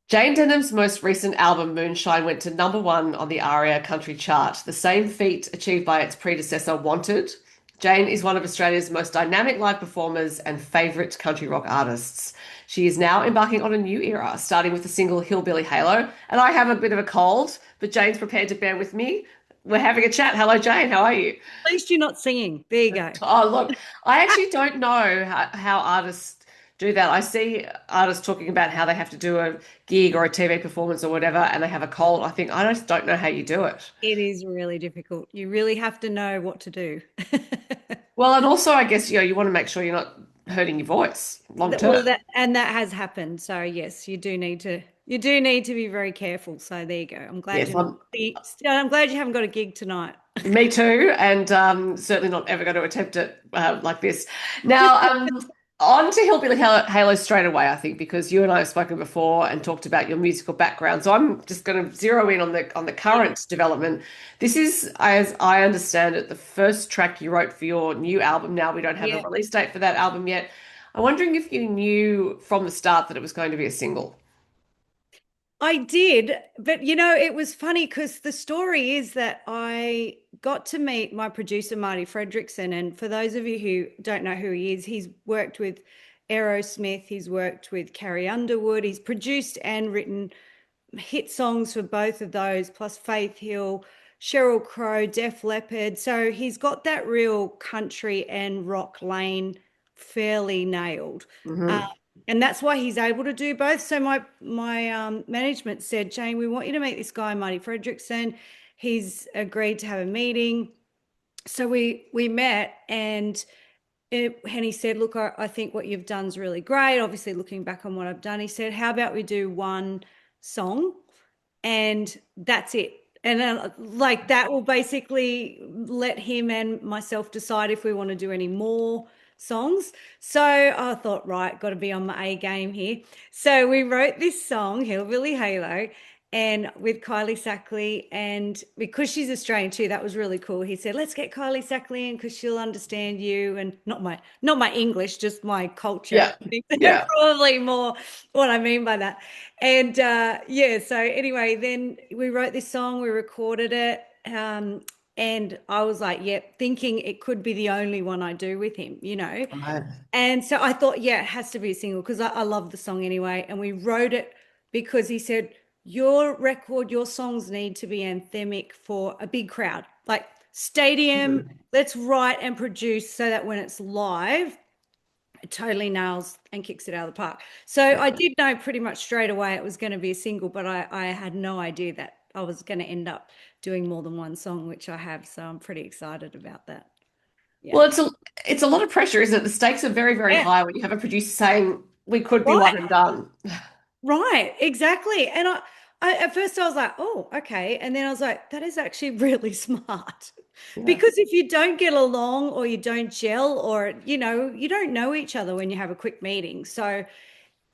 Jayne Denham's most recent album, Moonshine, went to #1 on the ARIA country chart, the same feat achieved by its predecessor, Wanted. Jayne is one of Australia's most dynamic live performers and favourite country rock artists. She is now embarking on a new era, starting with the single Hillbilly Halo. And I have a bit of a cold, but Jane's prepared to bear with me. We're having a chat. Hello, Jane. How are you? At least you're not singing. There you go. Oh, look, I actually don't know how artists do that. I see artists talking about how they have to do a gig or a TV performance or whatever, and they have a cold. I think, I just don't know how you do it. It is really difficult. You really have to know what to do. Well, and also, I guess, you want to make sure you're not hurting your voice long term. Well, that has happened. So yes, you do need to be very careful. So there you go. I'm glad Yes, you're not. I'm glad you haven't got a gig tonight. me too, and certainly not ever going to attempt it like this. Now, on to Hillbilly Halo straight away, I think, because you and I have spoken before and talked about your musical background. So I'm just going to zero in on the Yeah. current development. This is, as I understand it, the first track you wrote for your new album. Now we don't have a Yeah. release date for that album yet. I'm wondering if you knew from the start that it was going to be a single. I did, but it was funny because the story is that I got to meet my producer, Marti Frederiksen. And for those of you who don't know who he is, he's worked with Aerosmith, he's worked with Carrie Underwood, he's produced and written hit songs for both of those, plus Faith Hill, Sheryl Crow, Def Leppard. So he's got that real country and rock lane fairly nailed. Uh, Hmm. and that's why he's able to do both. So my management said, Jane, we want you to meet this guy, Marty Frederickson. He's agreed to have a meeting. So we met and he said, look, I think what you've done is really great. Obviously, looking back on what I've done, he said, how about we do one song and that's it. And like that will basically let him and myself decide if we want to do any more songs. So I thought, right, got to be on my A game here. So we wrote this song, Hillbilly Halo, and with Kylie Sackley. And because she's Australian too, that was really cool. He said, let's get Kylie Sackley in because she'll understand you and not my English, just my culture. Yeah, yeah. Probably more what I mean by that. And yeah, so anyway, then we wrote this song, we recorded it. And I was like, yep, thinking it could be the only one I do with him. Right. And so I thought, yeah, it has to be a single because I love the song anyway. And we wrote it because he said, your record, your songs need to be anthemic for a big crowd, like stadium. Mhm. Let's write and produce so that when it's live, it totally nails and kicks it out of the park. So Yeah. I did know pretty much straight away it was going to be a single, but I had no idea that I was going to end up doing more than one song, which I have. So I'm pretty excited about that. Yeah. Well, it's a lot of pressure, isn't it? The stakes are very, very Yeah. high when you have a producer saying we could be Right. one and done. Right, exactly. And I at first I was like, oh, okay. And then I was like, that is actually really smart. Yeah. Because if you don't get along or you don't gel or you don't know each other when you have a quick meeting. So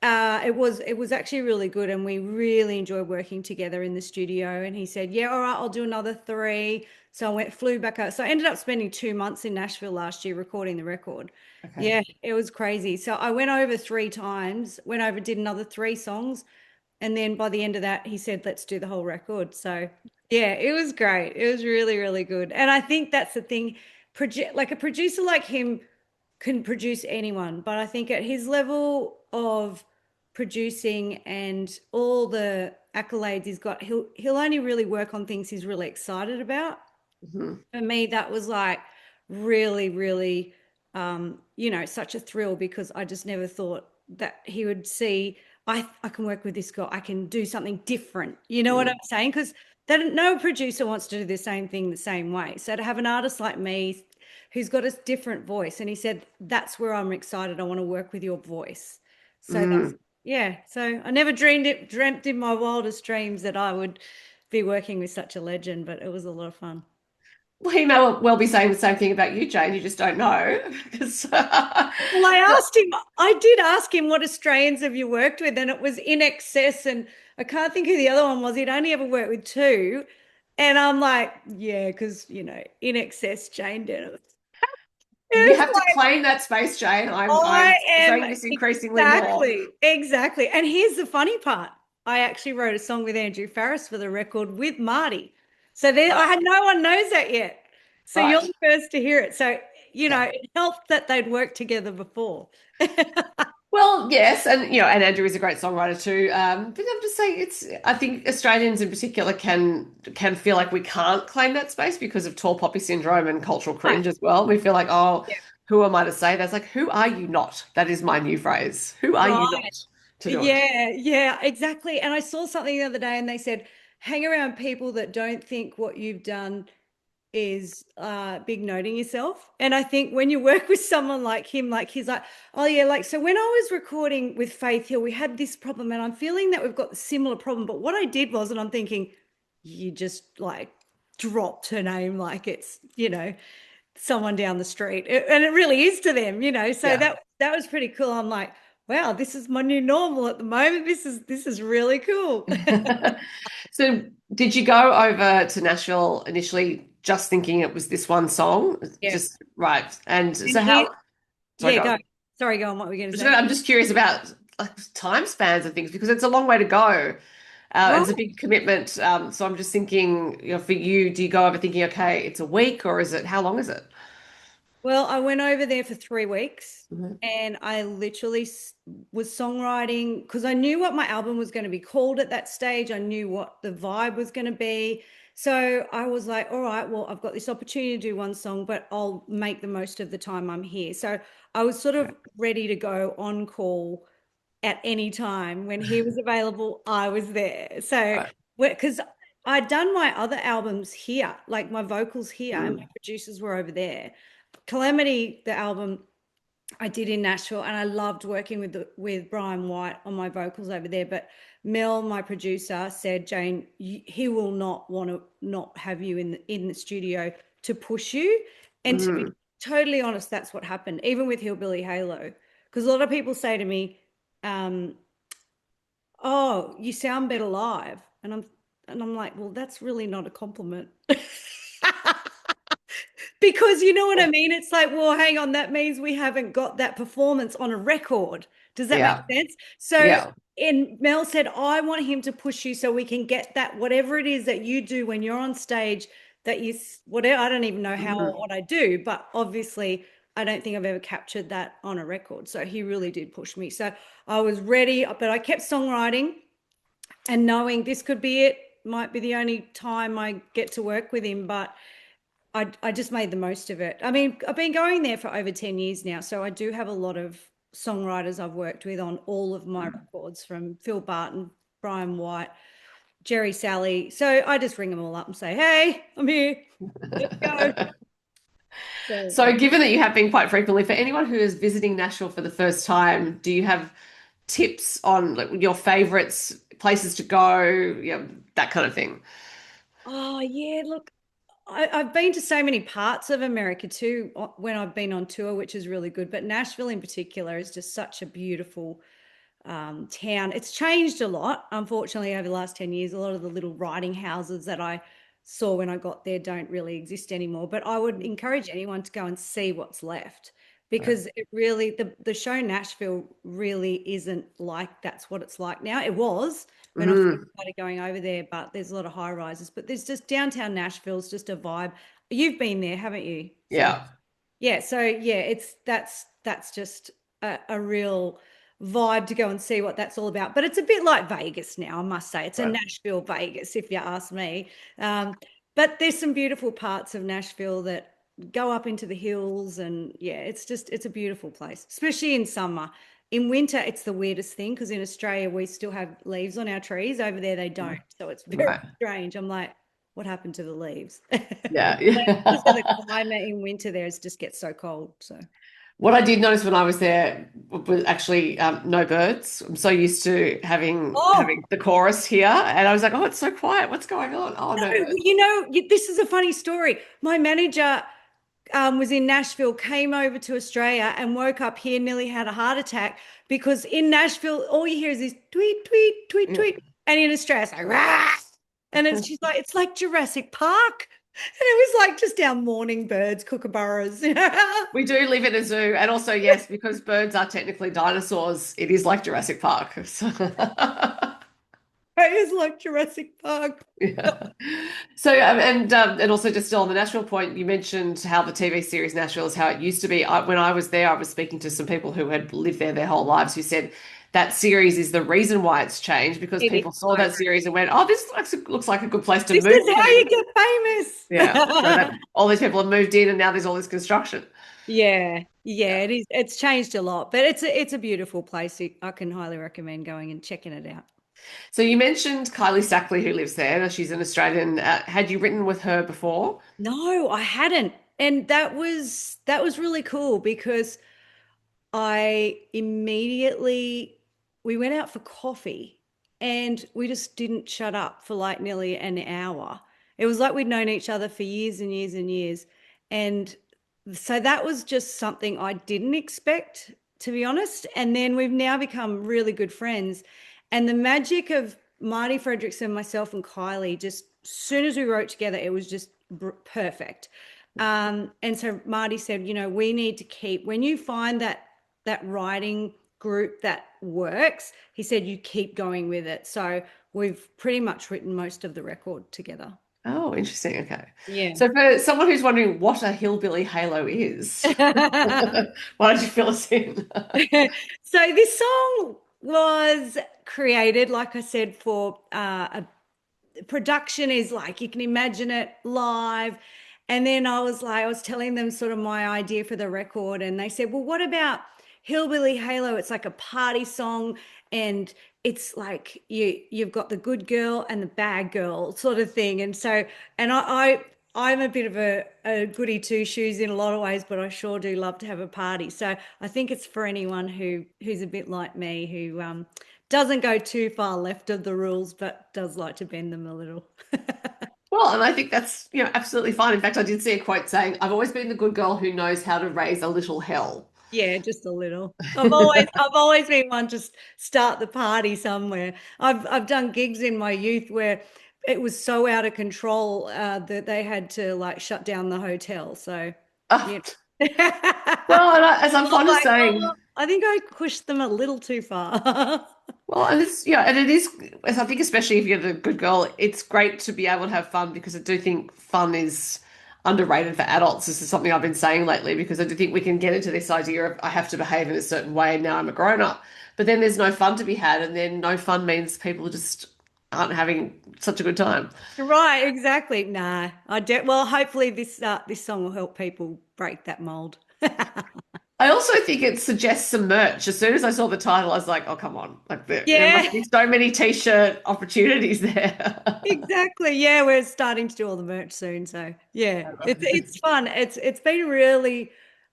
it was actually really good and we really enjoyed working together in the studio. And he said, yeah, all right, I'll do another three. So flew back out. So I ended up spending 2 months in Nashville last year recording the record. Okay. Yeah, it was crazy. So I went over 3 times, went over, did another 3 songs. And then by the end of that, he said, let's do the whole record. So yeah, it was great. It was really, really good. And I think that's the thing. Like a producer like him can produce anyone, but I think at his level of producing and all the accolades he's got, he'll only really work on things he's really excited about. Mhm. For me, that was like really, really, such a thrill because I just never thought that he would see, I can work with this girl, I can do something different. You know what Mm. I'm saying? Because no producer wants to do the same thing the same way. So to have an artist like me who's got a different voice, and he said, that's where I'm excited. I want to work with your voice. So Mm. yeah. So I never dreamt in my wildest dreams that I would be working with such a legend, but it was a lot of fun. Well, he may well be saying the same thing about you, Jane. You just don't know. 'Cause, Well, I did ask him what Australians have you worked with, and it was In Excess, and I can't think who the other one was. He'd only ever worked with two. And I'm like, yeah, because In Excess, Jane Denham. you It's have to like, claim that space, Jane. I'm I I'm am saying this increasingly more. exactly. And here's the funny part. I actually wrote a song with Andrew Farris for the record with Marty. So there, I had no one knows that yet. So you're Right. the first to hear it. So, Okay. it helped that they'd worked together before. Well, yes, and and Andrew is a great songwriter too. But I'm just saying, I think Australians in particular can feel like we can't claim that space because of tall poppy syndrome and cultural Right. cringe as well. We feel like, oh, Yeah. who am I to say that? It's like, who are you not? That is my new phrase. Who are you Right. not to do it? Yeah, yeah, exactly. And I saw something the other day and they said, hang around people that don't think what you've done is big noting yourself. And I think when you work with someone like him, like he's like, oh yeah, like so when I was recording with Faith Hill, we had this problem and I'm feeling that we've got a similar problem. But what I did was, and I'm thinking, you just like dropped her name like it's, someone down the street. And it really is to them, So Yeah. that was pretty cool. I'm like, wow, this is my new normal at the moment. This is really cool. So, did you go over to Nashville initially just thinking it was this one song? Yeah. Just right. And And so here, how, sorry, yeah, go go. on. Sorry, go on. What were we going to say? I'm just curious about like time spans and things because it's a long way to go. And Right. it's a big commitment. So I'm just thinking, for you, do you go over thinking, okay, it's a week or how long is it? Well, I went over there for 3 weeks Mhm. and I literally was songwriting because I knew what my album was going to be called at that stage. I knew what the vibe was going to be. So I was like, all right, well, I've got this opportunity to do one song, but I'll make the most of the time I'm here. So I was sort of ready to go on call at any time. When he was available, I was there. So, Right. because I'd done my other albums here, like my vocals here, and my Mm. producers were over there. Calamity, the album I did in Nashville, and I loved working with Brian White on my vocals over there. But Mel, my producer, said, Jayne, he will not want to not have you in the studio to push you. And to be Mm. totally honest, that's what happened, even with Hillbilly Halo. Because a lot of people say to me, um, "Oh, you sound better live," and I'm like, "Well, that's really not a compliment." Because you know what I mean? It's like, well, hang on, that means we haven't got that performance on a record. Does that make Yeah. sense? So, Yeah. and Mel said, I want him to push you so we can get that, whatever it is that you do when you're on stage, that you, whatever, I don't even know how or Mhm. what I do, but obviously, I don't think I've ever captured that on a record. So he really did push me. So I was ready, but I kept songwriting and knowing this could be it, might be the only time I get to work with him, but I just made the most of it. I mean, I've been going there for over 10 years now, so I do have a lot of songwriters I've worked with on all of my records, from Phil Barton, Brian White, Jerry Sally. So I just ring them all up and say, hey, I'm here. Let's go. So, So, given that you have been quite frequently, for anyone who is visiting Nashville for the first time, do you have tips on like, your favorites, places to go, that kind of thing? oh, yeah, look, I've been to so many parts of America too when I've been on tour, which is really good. But Nashville in particular is just such a beautiful town. It's changed a lot, unfortunately, over the last 10 years. A lot of the little writing houses that I saw when I got there don't really exist anymore. But I would encourage anyone to go and see what's left, Right. because it really, the show Nashville really isn't like that's what it's like now. It was when I first Mm. started going over there, but there's a lot of high rises. But there's just downtown Nashville's just a vibe. You've been there, haven't you? So Yeah. yeah, so yeah, that's just a real vibe to go and see what that's all about. But it's a bit like Vegas now, I must say. It's a Right. Nashville Vegas, if you ask me. Um, but there's some beautiful parts of Nashville that go up into the hills, and yeah, it's a beautiful place, especially in summer. In winter, it's the weirdest thing because in Australia we still have leaves on our trees. Over there, they don't. So it's very Right. strange. I'm like, what happened to the leaves? Yeah. Also, the Yeah. climate in winter there is just gets so cold. So, What I did notice when I was there was actually no birds. I'm so used to having oh the chorus here, and I was like, "Oh, it's so quiet. What's going on? Oh, no no, birds." this is a funny story. My manager was in Nashville, came over to Australia, and woke up here, nearly had a heart attack because in Nashville, all you hear is this tweet, tweet, tweet, Yeah. tweet, and in Australia, it's like rah, and she's like, it's like Jurassic Park, and it was like just our morning birds, kookaburras. We do live in a zoo, and also yes, because birds are technically dinosaurs, it is like Jurassic Park. So, It's like Jurassic Park. Yeah. So, and also just still on the Nashville point, you mentioned how the TV series Nashville is how it used to be. When I was there, I was speaking to some people who had lived there their whole lives who said that series is the reason why it's changed because It is people saw so that series and went, "Oh, this looks like a good place to This move is how to." you get Yeah. So famous. that all these people have moved in and now there's all this construction. Yeah, yeah, Yeah. it is. It's changed a lot, but it's a beautiful place. I can highly recommend going and checking it out. So you mentioned Kylie Sackley who lives there. She's an Australian. Had you written with her before? No, I hadn't. And that was really cool because I immediately we went out for coffee and we just didn't shut up for like nearly an hour. It was like we'd known each other for years and years and years. And so that was just something I didn't expect, to be honest. And then we've now become really good friends. And the magic of Marti Frederiksen, myself, and Kylie, just as soon as we wrote together, it was just perfect. And so Marty said, we need to keep, when you find that writing group that works, he said, you keep going with it. So we've pretty much written most of the record together. Oh, interesting. Okay. Yeah. So for someone who's wondering what a hillbilly halo is, why don't you fill us in? So this song was created, like I said, for a production is like you can imagine it live. And then I was telling them sort of my idea for the record, and they said, well, what about Hillbilly Halo? It's like a party song, and it's like you've got the good girl and the bad girl sort of thing. And so, and I'm a bit of a goody two shoes in a lot of ways, but I sure do love to have a party. So I think it's for anyone who's a bit like me, who doesn't go too far left of the rules, but does like to bend them a little. Well, and I think that's, absolutely fine. In fact, I did see a quote saying, "I've always been the good girl who knows how to raise a little hell." Yeah, just a little. I've always been one to start the party somewhere. I've done gigs in my youth where it was so out of control that they had to like shut down the hotel. So, Ah, you know. well, and as I'm I'm fond of like, saying, oh, I think I pushed them a little too far. well, and it's, and it is, as I think, especially if you're the good girl, it's great to be able to have fun because I do think fun is underrated for adults. This is something I've been saying lately because I do think we can get into this idea of I have to behave in a certain way and now I'm a grown up. But then there's no fun to be had, and then no fun means people just aren't having such a good time. Right, exactly. Nah, well, hopefully this song will help people break that mold. I also think it suggests some merch. As soon as I saw the title, I was like, oh, come on. Like there Yeah, must be so many t-shirt opportunities there. exactly. Yeah, we're starting to do all the merch soon, so yeah, it's fun. It's been a really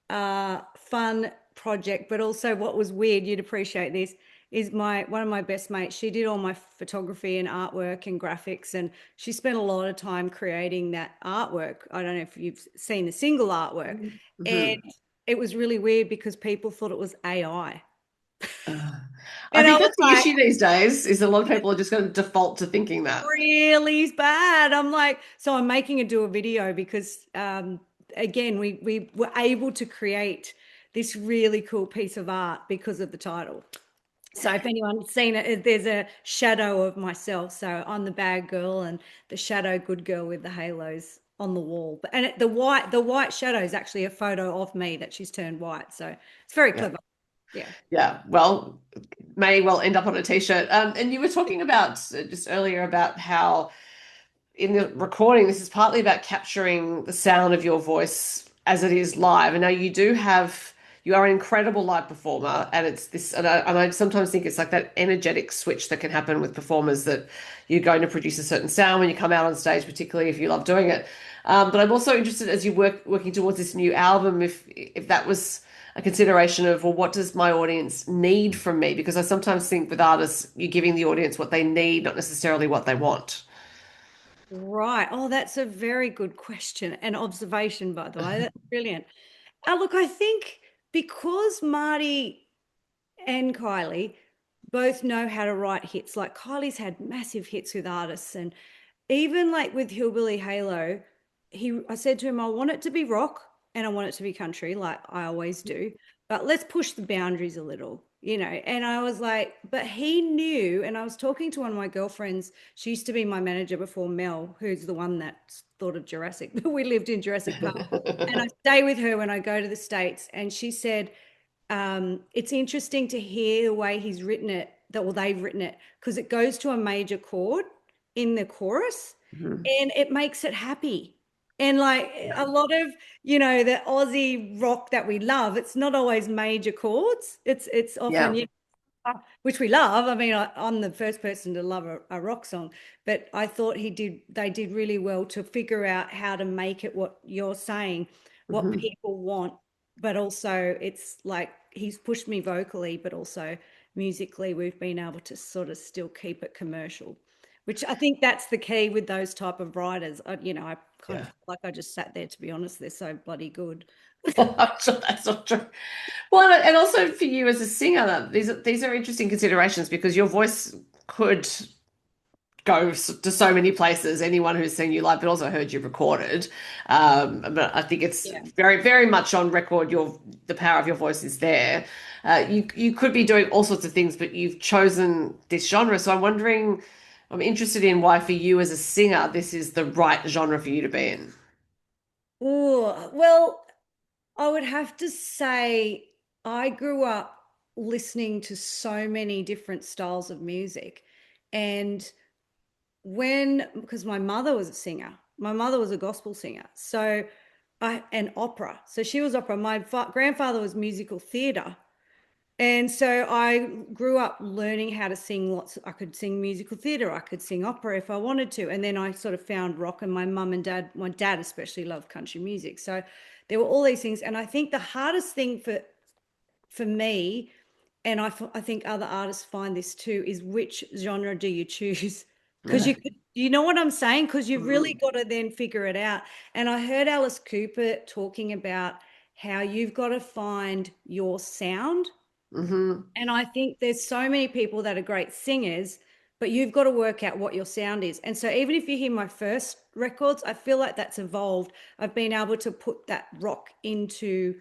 fun project, but also what was weird, you'd appreciate this, is my one of my best mates. She did all my photography and artwork and graphics, and she spent a lot of time creating that artwork. I don't know if you've seen the single artwork, and Mhm. it was really weird because people thought it was AI. I And I think was that's the like, issue these days is a lot of people are just going to default to thinking that. really bad. I'm like, so I'm making her do a video because again, we were able to create this really cool piece of art because of the title. So if anyone's seen it, there's a shadow of myself. So I'm the bad girl and the shadow good girl with the halos on the wall. And the white shadow is actually a photo of me that she's turned white. So it's very Yeah. clever. Yeah. Yeah. Well, may well end up on a t-shirt. And you were talking about just earlier about how in the recording, this is partly about capturing the sound of your voice as it is live. And now you are an incredible live performer, and it's this, and I sometimes think it's like that energetic switch that can happen with performers that you're going to produce a certain sound when you come out on stage, particularly if you love doing it. But I'm also interested as you working towards this new album, if that was a consideration of, well, what does my audience need from me? Because I sometimes think with artists, you're giving the audience what they need, not necessarily what they want. Right. Oh, that's a very good question and observation, by the way. That's brilliant. Look, I think because Marty and Kylie both know how to write hits, like Kylie's had massive hits with artists, and even like with Hillbilly Halo, I said to him, I want it to be rock and I want it to be country, like I always do, but let's push the boundaries a little. and I was like, but he knew. And I was talking to one of my girlfriends. She used to be my manager before, Mel, who's the one that thought of Jurassic. We lived in Jurassic Park. And I stay with her when I go to the States. And she said, it's interesting to hear the way he's written it, that well, they've written it, because it goes to a major chord in the chorus Mhm. and it makes it happy. And like Yeah. a lot of, the Aussie rock that we love, it's not always major chords. It's often, Yeah. which we love. I mean, I'm the first person to love a rock song, but I thought they did really well to figure out how to make it what you're saying, what Mhm. people want, but also it's like he's pushed me vocally, but also musically, we've been able to sort of still keep it commercial, which I think that's the key with those type of writers. I kind of Yeah. feel like I just sat there, to be honest. They're so bloody good. I'm sure that's not true. Well, and also for you as a singer, these are interesting considerations because your voice could go to so many places. Anyone who's seen you live, but also heard you recorded. But I think it's Yeah. very, very much on record. The power of your voice is there. You could be doing all sorts of things, but you've chosen this genre. So I'm interested in why for you as a singer, this is the right genre for you to be in. Oh, well, I would have to say I grew up listening to so many different styles of music. And because my mother was a singer, my mother was a gospel singer. So and opera. So she was opera. My grandfather was musical theater. And so I grew up learning how to sing lots. I could sing musical theater. I could sing opera if I wanted to. And then I sort of found rock, and my dad especially loved country music. So there were all these things. And I think the hardest thing for me, and I think other artists find this too, is which genre do you choose? Because Yeah. you know what I'm saying? Because you've really Mhm. got to then figure it out. And I heard Alice Cooper talking about how you've got to find your sound. Mhm. And I think there's so many people that are great singers, but you've got to work out what your sound is. And so even if you hear my first records, I feel like that's evolved. I've been able to put that rock into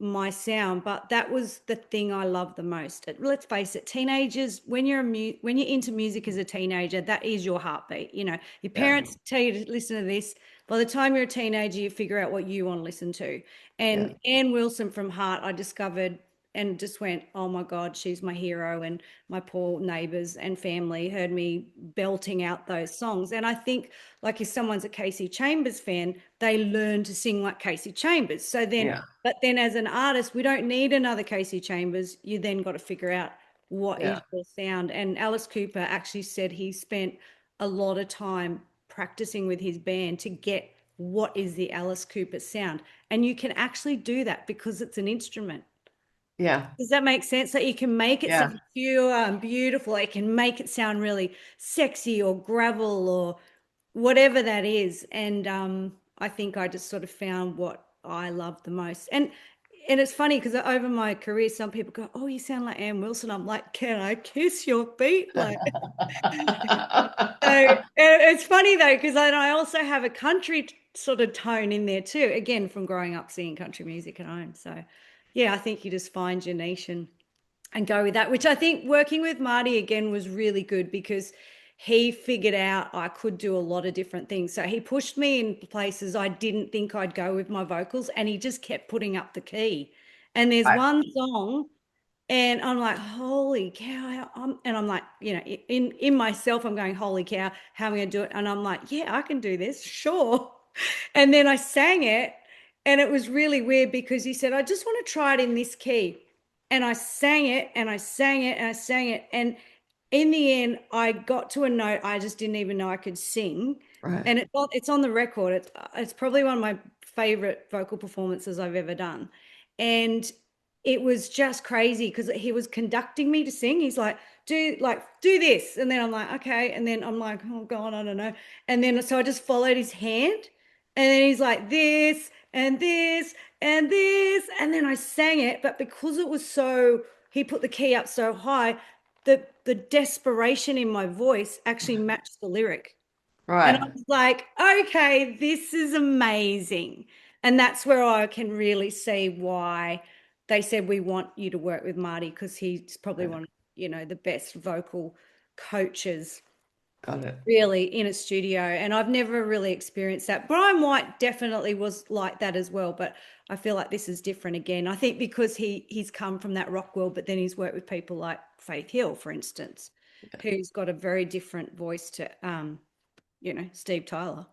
my sound, but that was the thing I love the most. Let's face it, teenagers, when you're into music as a teenager, that is your heartbeat. Your Yeah. parents tell you to listen to this. By the time you're a teenager, you figure out what you want to listen to. Yeah. And Ann Wilson from Heart, I discovered and just went, oh my God, she's my hero. And my poor neighbors and family heard me belting out those songs. And I think, like, if someone's a Casey Chambers fan, they learn to sing like Casey Chambers. Yeah. But then as an artist, we don't need another Casey Chambers. You then got to figure out what is Yeah. your sound. And Alice Cooper actually said he spent a lot of time practicing with his band to get what is the Alice Cooper sound. And you can actually do that because it's an instrument. Yeah. Does that make sense? That you can make it Yeah. sound pure and beautiful. It can make it sound really sexy or gravel or whatever that is. And I think I just sort of found what I love the most. And it's funny because over my career, some people go, "Oh, you sound like Ann Wilson." I'm like, "Can I kiss your feet?" Like, so it's funny though because I also have a country sort of tone in there too. Again, from growing up singing country music at home. So, yeah, I think you just find your niche and go with that, which I think working with Marty again was really good because he figured out I could do a lot of different things. So he pushed me in places I didn't think I'd go with my vocals, and he just kept putting up the key. And there's Right. one song, and I'm like, holy cow. And I'm like, in myself, I'm going, holy cow, how am I going to do it? And I'm like, yeah, I can do this, sure. And then I sang it, and it was really weird because he said, I just want to try it in this key. And I sang it, and I sang it, and I sang it. And in the end, I got to a note I just didn't even know I could sing. Right. And it's on the record. It's probably one of my favorite vocal performances I've ever done. And it was just crazy because he was conducting me to sing. He's like, do this. And then I'm like, okay. And then I'm like, oh God, I don't know. And then so I just followed his hand. And then he's like, this and this and this. And then I sang it. But because it was he put the key up so high, the desperation in my voice actually matched the lyric. And I Right. was like, okay, this is amazing. And that's where I can really see why they said, we want you to work with Marti because he's probably Right. one of, the best vocal coaches Got it. really in a studio. And I've never really experienced that. Brian White definitely was like that as well, but I feel like this is different again. I think because he's come from that rock world, but then he's worked with people like Faith Hill, for instance, who's got a very different voice to Steve Tyler.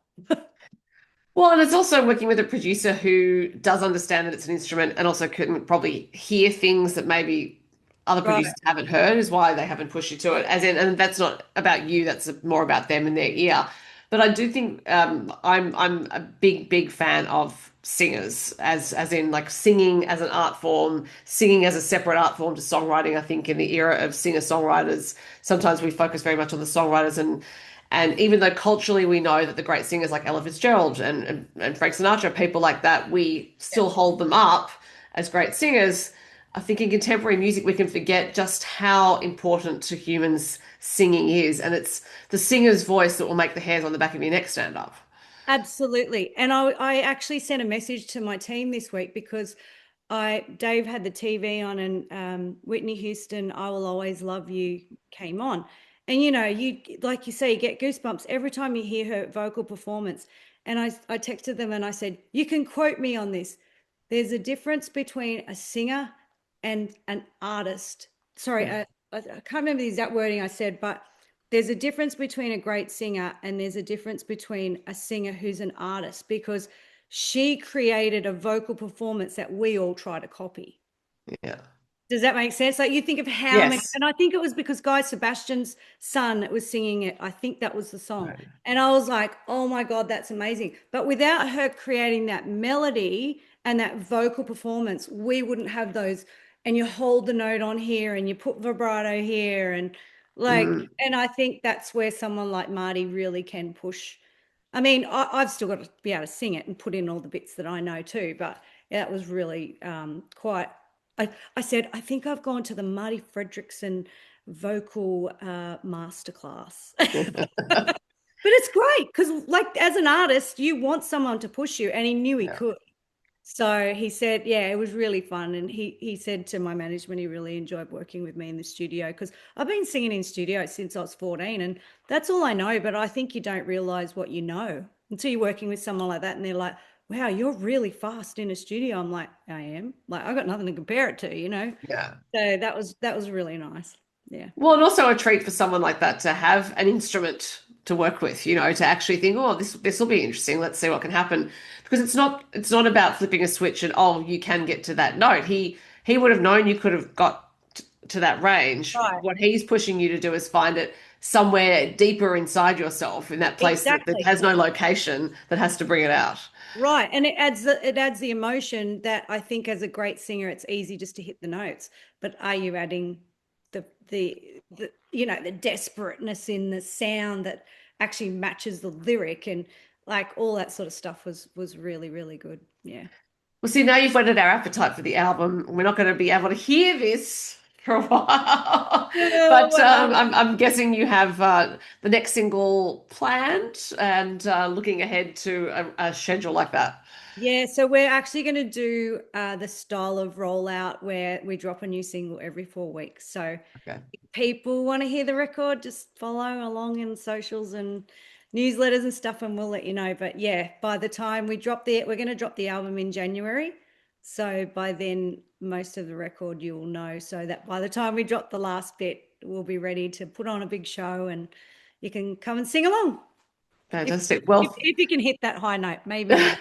Well, and it's also working with a producer who does understand that it's an instrument and also can probably hear things that maybe other Right. producers haven't heard, is why they haven't pushed you to it. As in, and that's not about you, that's more about them and their ear. But I do think I'm a big fan of singers, as in like singing as an art form, singing as a separate art form to songwriting. I think in the era of singer-songwriters, sometimes we focus very much on the songwriters and even though culturally we know that the great singers like Ella Fitzgerald and Frank Sinatra, people like that, we still hold them up as great singers. I think in contemporary music we can forget just how important to humans singing is, and it's the singer's voice that will make the hairs on the back of your neck stand up. Absolutely. And I actually sent a message to my team this week because Dave had the TV on and Whitney Houston, I Will Always Love You came on. And you like you say, you get goosebumps every time you hear her vocal performance. And I texted them and I said, you can quote me on this. There's a difference between a singer and an artist. Sorry, Yeah. I can't remember the exact wording I said, but there's a difference between a great singer and there's a difference between a singer who's an artist, because she created a vocal performance that we all try to copy. Yeah. Does that make sense? Like you think of how many, Yes. and I think it was because Guy Sebastian's son that was singing it. I think that was the song. Right. And I was like, oh my God, that's amazing. But without her creating that melody and that vocal performance, we wouldn't have those. And you hold the note on here and you put vibrato here and Mm. and I think that's where someone like Marti really can push. I mean, I've still got to be able to sing it and put in all the bits that I know too, but yeah, that was really quite. I said, I think I've gone to the Marti Frederiksen vocal masterclass. But it's great because, like, as an artist, you want someone to push you, and he knew he Yeah. could. So he said, yeah, it was really fun. And he said to my management, he really enjoyed working with me in the studio because I've been singing in studio since I was 14 and that's all I know. But I think you don't realize what you know until you're working with someone like that. And they're like, wow, you're really fast in a studio. I'm like, I am. Like, I got nothing to compare it to. Yeah. So that was really nice. Yeah. Well, and also a treat for someone like that to have an instrument to work with, to actually think, oh, this will be interesting. Let's see what can happen. Because it's not about flipping a switch and oh, you can get to that note. He would have known you could have got to that range. Right. What he's pushing you to do is find it somewhere deeper inside yourself in that place that Exactly. has no location that has to bring it out. Right. And it adds the emotion that I think as a great singer, it's easy just to hit the notes. But are you adding the desperateness in the sound that actually matches the lyric and like all that sort of stuff was really, really good. Yeah. Well, see, now you've whetted our appetite for the album. We're not going to be able to hear this for a while. Yeah, But well, I'm guessing you have the next single planned and looking ahead to a schedule like that. yeah, so we're actually going to do the style of rollout where we drop a new single every 4 weeks. So Okay. if people want to hear the record, just follow along in socials and newsletters and stuff, and we'll let you know. But yeah, by the time we're going to drop the album in January. So by then, most of the record you will know. So that by the time we drop the last bit, we'll be ready to put on a big show and you can come and sing along. If, Fantastic. if, Well, if you can hit that high note, maybe not.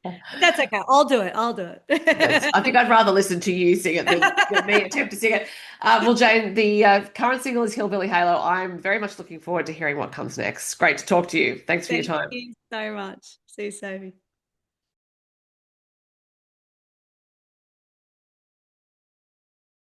But that's okay. I'll do it. I'll do yes, it. I think I'd rather listen to you sing it than me attempt to sing it. Well, Jane, the current single is Hillbilly Halo. I'm very much looking forward to hearing what comes next. Great to talk to you. Thanks for your Thank time. you so much. See you, Sophie.